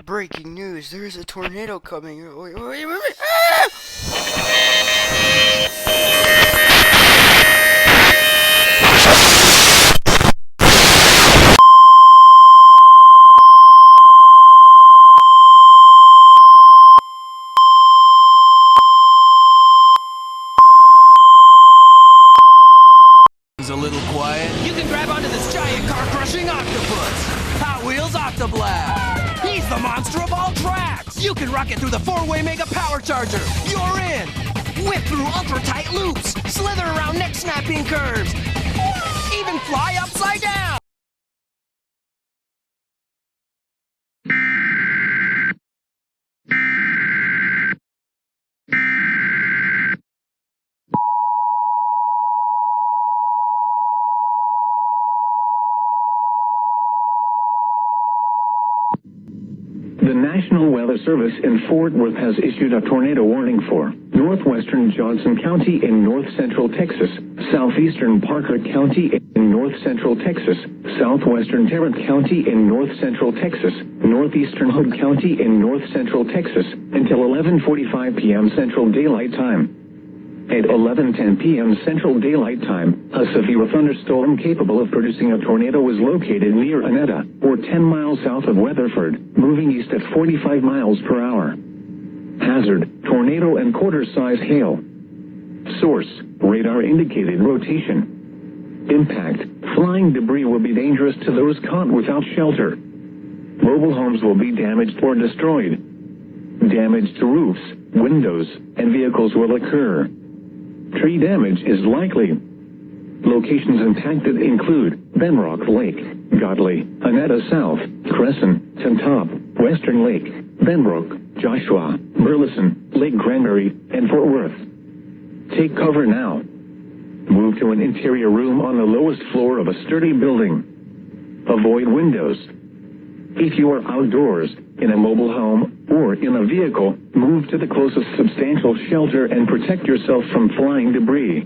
Breaking news, there is a tornado coming. Wait. Ah! A little quiet. You can grab onto this giant car-crushing octopus. Hot Wheels Octoblast. He's the monster of all tracks. You can rocket through the 4-way mega power charger. You're in. Whip through ultra-tight loops. Slither around neck-snapping curves. Even fly upside down. The National Weather Service in Fort Worth has issued a tornado warning for northwestern Johnson County in north-central Texas, southeastern Parker County in north-central Texas, southwestern Tarrant County in north-central Texas, northeastern Hood County in north-central Texas, until 11:45 p.m. Central Daylight Time. At 11:10 p.m. Central Daylight Time, a severe thunderstorm capable of producing a tornado was located near Annetta, or 10 miles south of Weatherford, moving east at 45 miles per hour. Hazard: tornado and quarter-size hail. Source: radar indicated rotation. Impact: flying debris will be dangerous to those caught without shelter. Mobile homes will be damaged or destroyed. Damage to roofs, windows, and vehicles will occur. Tree damage is likely. Locations impacted include Benrock Lake, Godley, Annetta South, Crescent, Tintop, Western Lake, Benbrook, Joshua, Burleson, Lake Granbury, and Fort Worth. Take cover now. Move to an interior room on the lowest floor of a sturdy building. Avoid windows. If you are outdoors, in a mobile home, or in a vehicle, move to the closest substantial shelter and protect yourself from flying debris.